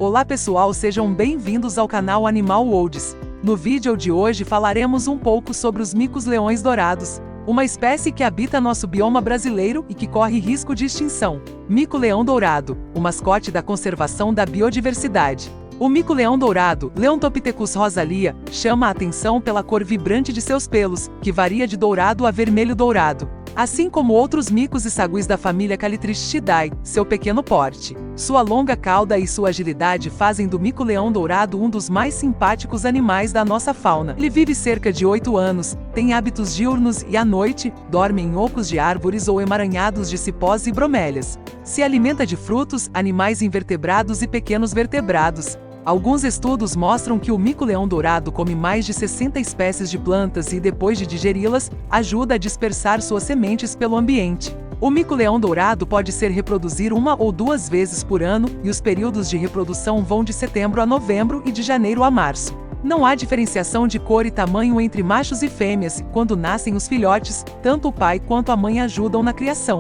Olá pessoal, sejam bem-vindos ao canal Animal Worlds. No vídeo de hoje falaremos um pouco sobre os micos-leões dourados, uma espécie que habita nosso bioma brasileiro e que corre risco de extinção. Mico-leão dourado, o mascote da conservação da biodiversidade. O mico-leão dourado, Leontopithecus rosalia, chama a atenção pela cor vibrante de seus pelos, que varia de dourado a vermelho dourado. Assim como outros micos e saguis da família Callitrichidae, seu pequeno porte, sua longa cauda e sua agilidade fazem do mico-leão dourado um dos mais simpáticos animais da nossa fauna. Ele vive cerca de 8 anos, tem hábitos diurnos e à noite, dorme em ocos de árvores ou emaranhados de cipós e bromélias. Se alimenta de frutos, animais invertebrados e pequenos vertebrados. Alguns estudos mostram que o mico-leão dourado come mais de 60 espécies de plantas e, depois de digeri-las, ajuda a dispersar suas sementes pelo ambiente. O mico-leão dourado pode ser reproduzido 1 ou 2 vezes por ano e os períodos de reprodução vão de setembro a novembro e de janeiro a março. Não há diferenciação de cor e tamanho entre machos e fêmeas. Quando nascem os filhotes, tanto o pai quanto a mãe ajudam na criação.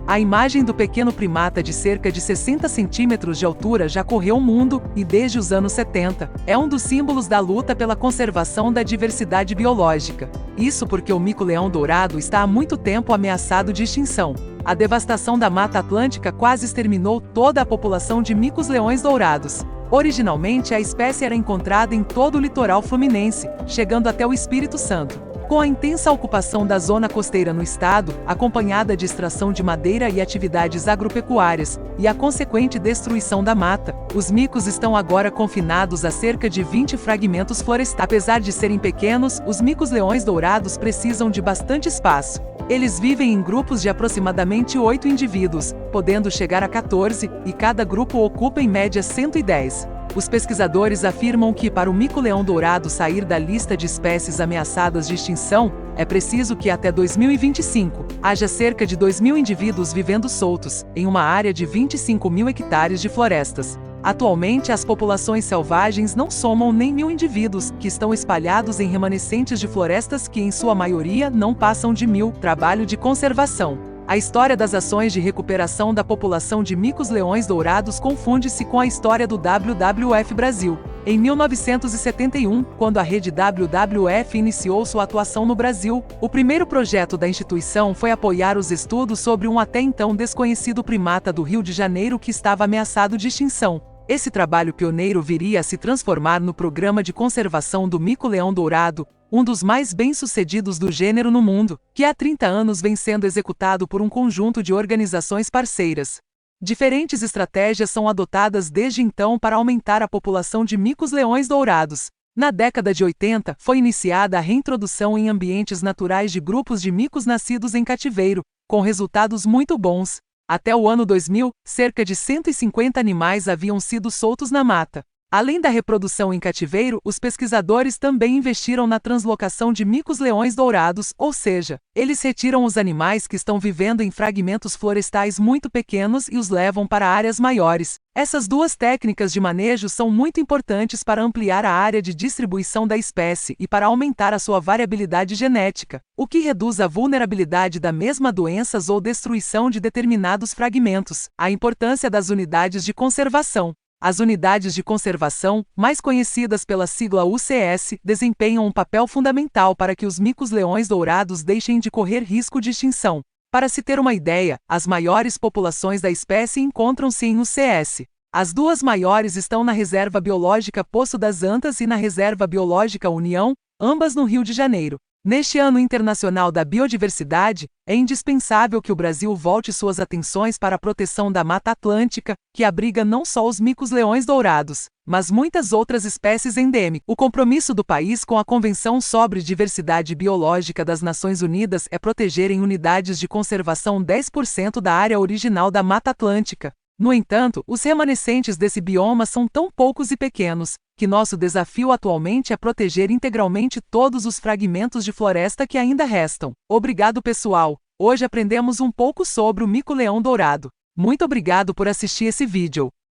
A imagem do pequeno primata de cerca de 60 centímetros de altura já correu o mundo e, desde os anos 70, é um dos símbolos da luta pela conservação da diversidade biológica. Isso porque o mico-leão dourado está há muito tempo ameaçado de extinção. A devastação da Mata Atlântica quase exterminou toda a população de micos-leões dourados. Originalmente, a espécie era encontrada em todo o litoral fluminense, chegando até o Espírito Santo. Com a intensa ocupação da zona costeira no estado, acompanhada de extração de madeira e atividades agropecuárias, e a consequente destruição da mata, os micos estão agora confinados a cerca de 20 fragmentos florestais. Apesar de serem pequenos, os micos-leões dourados precisam de bastante espaço. Eles vivem em grupos de aproximadamente 8 indivíduos, podendo chegar a 14, e cada grupo ocupa em média 110. Os pesquisadores afirmam que, para o mico-leão dourado sair da lista de espécies ameaçadas de extinção, é preciso que até 2025, haja cerca de 2.000 indivíduos vivendo soltos, em uma área de 25 mil hectares de florestas. Atualmente, as populações selvagens não somam nem 1.000 indivíduos, que estão espalhados em remanescentes de florestas que, em sua maioria, não passam de 1.000. Trabalho de conservação. A história das ações de recuperação da população de micos-leões dourados confunde-se com a história do WWF Brasil. Em 1971, quando a rede WWF iniciou sua atuação no Brasil, o primeiro projeto da instituição foi apoiar os estudos sobre um até então desconhecido primata do Rio de Janeiro que estava ameaçado de extinção. Esse trabalho pioneiro viria a se transformar no Programa de Conservação do Mico-leão dourado, um dos mais bem-sucedidos do gênero no mundo, que há 30 anos vem sendo executado por um conjunto de organizações parceiras. Diferentes estratégias são adotadas desde então para aumentar a população de micos-leões dourados. Na década de 80, foi iniciada a reintrodução em ambientes naturais de grupos de micos nascidos em cativeiro, com resultados muito bons. Até o ano 2000, cerca de 150 animais haviam sido soltos na mata. Além da reprodução em cativeiro, os pesquisadores também investiram na translocação de micos-leões dourados, ou seja, eles retiram os animais que estão vivendo em fragmentos florestais muito pequenos e os levam para áreas maiores. Essas duas técnicas de manejo são muito importantes para ampliar a área de distribuição da espécie e para aumentar a sua variabilidade genética, o que reduz a vulnerabilidade da mesma doenças ou destruição de determinados fragmentos. A importância das unidades de conservação. As unidades de conservação, mais conhecidas pela sigla UCS, desempenham um papel fundamental para que os micos-leões dourados deixem de correr risco de extinção. Para se ter uma ideia, as maiores populações da espécie encontram-se em UCS. As duas maiores estão na Reserva Biológica Poço das Antas e na Reserva Biológica União, ambas no Rio de Janeiro. Neste Ano Internacional da Biodiversidade, é indispensável que o Brasil volte suas atenções para a proteção da Mata Atlântica, que abriga não só os micos-leões dourados, mas muitas outras espécies endêmicas. O compromisso do país com a Convenção sobre Diversidade Biológica das Nações Unidas é proteger em unidades de conservação 10% da área original da Mata Atlântica. No entanto, os remanescentes desse bioma são tão poucos e pequenos, que nosso desafio atualmente é proteger integralmente todos os fragmentos de floresta que ainda restam. Obrigado, pessoal! Hoje aprendemos um pouco sobre o mico-leão dourado. Muito obrigado por assistir esse vídeo.